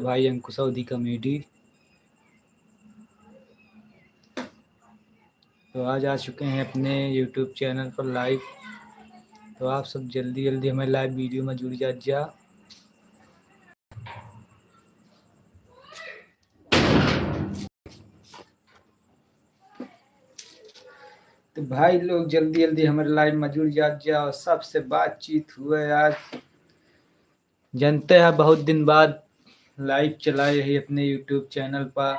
भाई अंकुश अवधी कॉमेडी। तो आज आ चुके हैं अपने यूट्यूब चैनल पर लाइव। तो आप सब जल्दी जल्दी हमारे लाइव वीडियो में जुड़ जा। तो भाई लोग जल्दी जल्दी हमारे लाइव में जुड़ जा और सबसे बातचीत हुए। आज जानते हैं बहुत दिन बाद लाइव चलाए ही अपने यूट्यूब चैनल पर।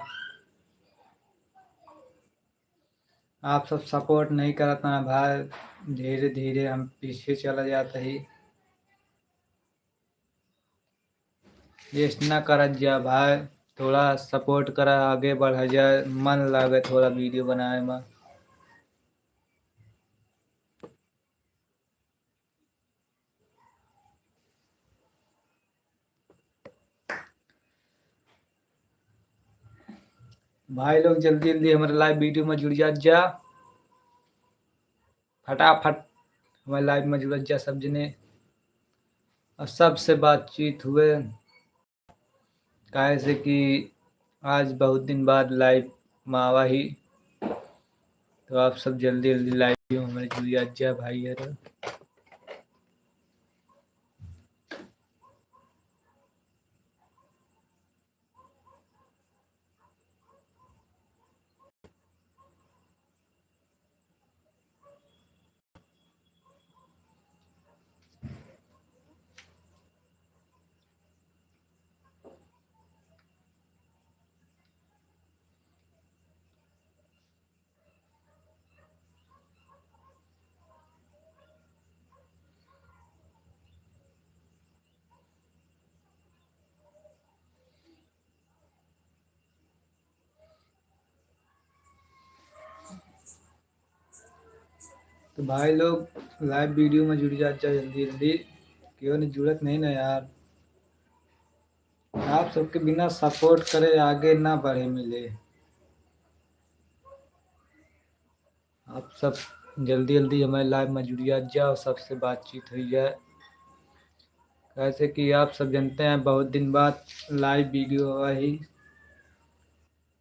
आप सब सपोर्ट नहीं करता है भाई, धीरे धीरे हम पीछे चला जाता ही। वेस्ट ना कर जा भाई, थोड़ा सपोर्ट करा, आगे बढ़ा जाए, मन लगे थोड़ा वीडियो बनाए में। भाई लोग जल्दी जल्दी हमारे लाइव वीडियो में जुड़ जा। फटाफट हमारे लाइव में जुड़ जा सब जने और सबसे बातचीत हुए। काहे से कि आज बहुत दिन बाद लाइव में आवा ही। तो आप सब जल्दी जल्दी लाइव में हमारे जुड़ जा भाई यार। तो भाई लोग लाइव वीडियो में जुड़ जा जल्दी जल्दी। क्यों नहीं जुड़त नहीं ना यार। आप सबके बिना सपोर्ट करे आगे ना बढ़े मिले। आप सब जल्दी जल्दी हमारे लाइव में जुड़ जा और सबसे बातचीत हुई जाए। कैसे कि आप सब जानते हैं बहुत दिन बाद लाइव वीडियो हुआ ही।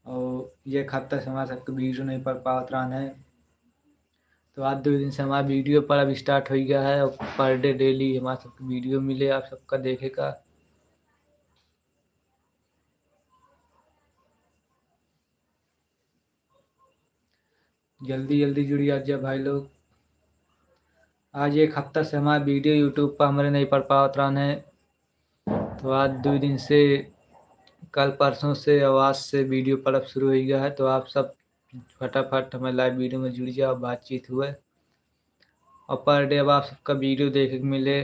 और ये खाता से हमारा सबके वीडियो नहीं पढ़ पात रहा है। तो आज 2 दिन से हमारा वीडियो पर अब स्टार्ट हो गया है और पर डे डेली हमारा सबके वीडियो मिले आप सबका देखे का। जल्दी जल्दी जुड़ जा भाई लोग। आज एक हफ्ता से हमारा वीडियो यूट्यूब पर हमारे नहीं पढ़ पात रहा है। तो आज 2 दिन से कल परसों से आवाज़ से वीडियो पड़ब शुरू हो गया है। तो आप सब फटाफट हमारे लाइव वीडियो में जुड़ जाओ, बातचीत हुए और पर डे अब आप सबका वीडियो देखने को मिले।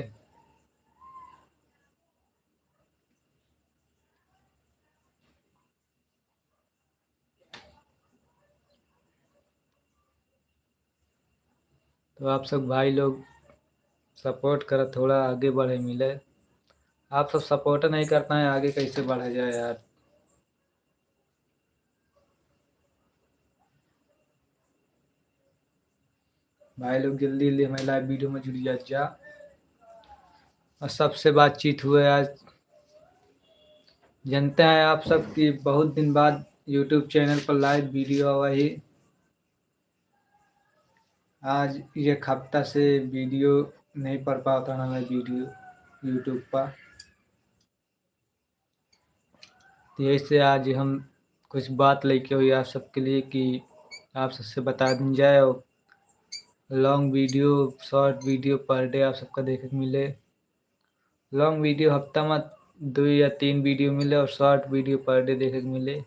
तो आप सब भाई लोग सपोर्ट करो, थोड़ा आगे बढ़े मिले। आप सब सपोर्ट नहीं करता है, आगे कैसे बढ़ा जाए यार। भाई लोग जल्दी जल्दी हमारे लाइव वीडियो में जुड़ जा और सबसे बातचीत हुए। आज जानते हैं आप सब कि बहुत दिन बाद यूट्यूब चैनल पर लाइव वीडियो आवा ही। आज एक हफ्ता से वीडियो नहीं पढ़ पाता ना मैं वीडियो यूट्यूब पर। तो ऐसे आज हम कुछ बात लेके हुई आप सबके लिए कि आप सबसे बता दी जाए और long video short video per day आप सबका देखने को मिले। लॉन्ग वीडियो हफ्ता में 2 या 3 वीडियो मिले और शॉर्ट वीडियो पर डे देखने को मिले।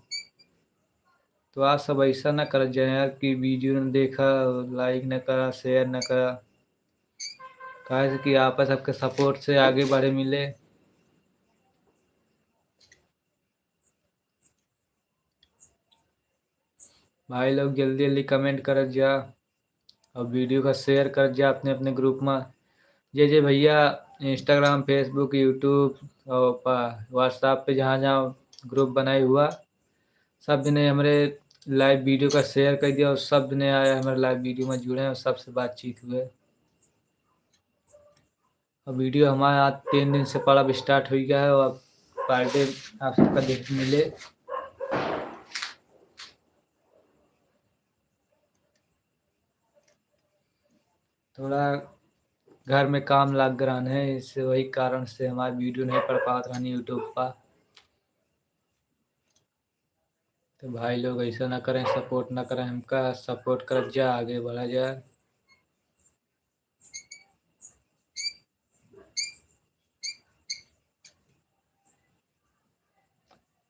तो आप सब ऐसा ना कर जाए यार कि वीडियो ने देखा लाइक न करा, शेयर न करा। कहा कि आप सबके सपोर्ट से आगे बढ़े मिले। भाई लोग जल्दी जल्दी कमेंट कर जा और वीडियो का शेयर कर जा अपने अपने ग्रुप में। जे भैया इंस्टाग्राम, फेसबुक, यूट्यूब और व्हाट्सएप पे जहाँ जहाँ ग्रुप बनाए हुआ सब ने हमारे लाइव वीडियो का शेयर कर दिया और सब ने आए हमारे लाइव वीडियो में जुड़े और सबसे बातचीत हुए। और वीडियो हमारे आज 3 दिन से पड़ा स्टार्ट हो गया है और पर डे आप सबका देखने मिले। थोड़ा घर में काम लग रहा है, इससे वही कारण से हमारी वीडियो नहीं पड़ पात रहनी यूट्यूब पर। तो भाई लोग ऐसा ना करें, सपोर्ट ना करें, हमका सपोर्ट कर जा, आगे बढ़ा जाए।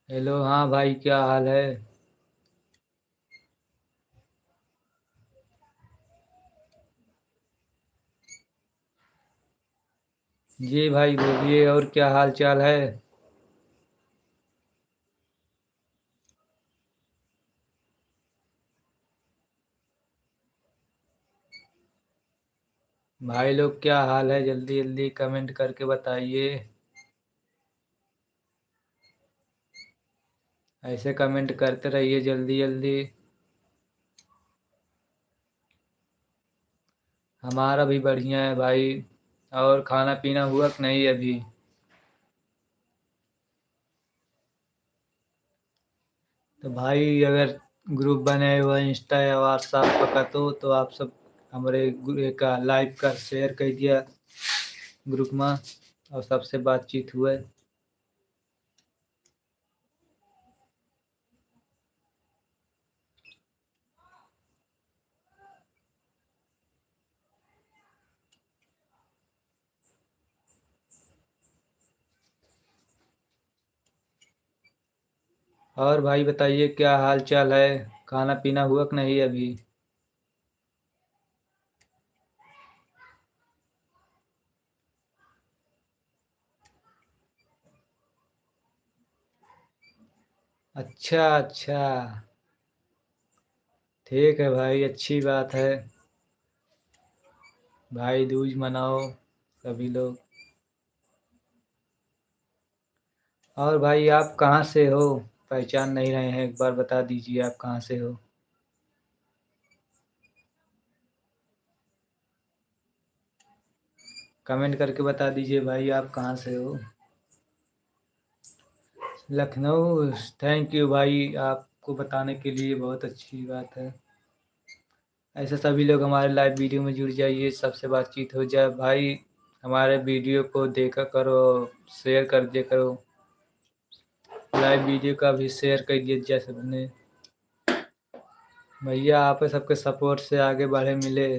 हेलो, हाँ भाई, क्या हाल है? जी भाई बोलिए, और क्या हाल चाल है? भाई लोग क्या हाल है, जल्दी जल्दी कमेंट करके बताइए। ऐसे कमेंट करते रहिए जल्दी जल्दी। हमारा भी बढ़िया है भाई। और खाना पीना हुआ कि नहीं अभी? तो भाई अगर ग्रुप बने हुए इंस्टा या व्हाट्सएप का तो आप सब हमारे का लाइव का शेयर कर दिया ग्रुप में, और सबसे बातचीत हुए। और भाई बताइए, क्या हाल चाल है? खाना पीना हुआ कि नहीं अभी? अच्छा अच्छा, ठीक है भाई, अच्छी बात है। भाई दूज मनाओ सभी लोग। और भाई आप कहाँ से हो? पहचान नहीं रहे हैं, एक बार बता दीजिए आप कहाँ से हो। कमेंट करके बता दीजिए भाई आप कहाँ से हो। लखनऊ। थैंक यू भाई, आपको बताने के लिए बहुत अच्छी बात है। ऐसे सभी लोग हमारे लाइव वीडियो में जुड़ जाइए, सबसे बातचीत हो जाए भाई। हमारे वीडियो को देखा करो, शेयर कर दिया करो। लाइव वीडियो का भी शेयर कर दिया जाए सबने। भैया आप सबके सपोर्ट से आगे बढ़े मिले।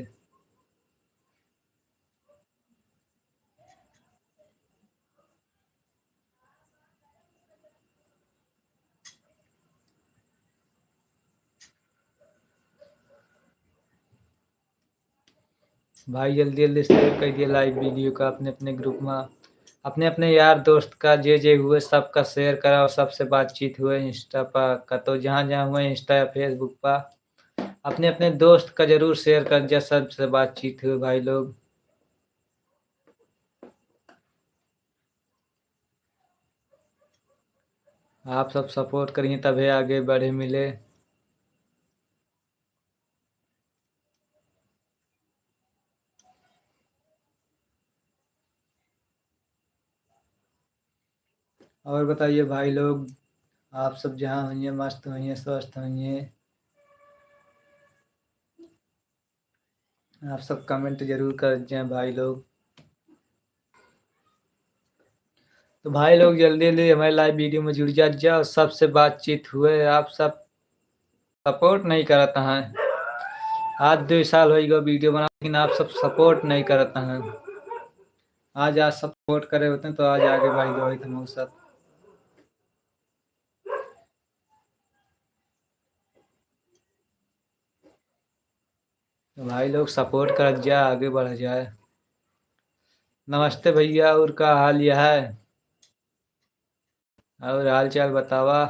भाई जल्दी जल्दी शेयर कर दिया लाइव वीडियो का अपने अपने ग्रुप में। अपने अपने यार दोस्त का जे हुए सबका शेयर करा, और सबसे बातचीत हुए इंस्टा पर का, तो जहाँ जहाँ हुए इंस्टा या फेसबुक पर अपने अपने दोस्त का जरूर शेयर कर दिया, सबसे बातचीत हुए भाई लोग। आप सब सपोर्ट करिए तभी आगे बढ़े मिले। और बताइए भाई लोग, आप सब जहाँ होइए मस्त होइए स्वस्थ होइए। आप सब कमेंट जरूर कर जाए भाई लोग। तो भाई लोग जल्दी जल्दी हमारे लाइव वीडियो में जुड़ जाओ, और सबसे बातचीत हुए। आप सब सपोर्ट नहीं करता है। आज 2 साल हो गए वीडियो बना, लेकिन आप सब सपोर्ट नहीं करता है। आज आज सपोर्ट करे होते हैं तो आज आगे बढ़ गए थे हम सब। तो भाई लोग सपोर्ट कर जाए, आगे बढ़ जाए। नमस्ते भैया, और का हाल यह है? और हाल चाल बतावा।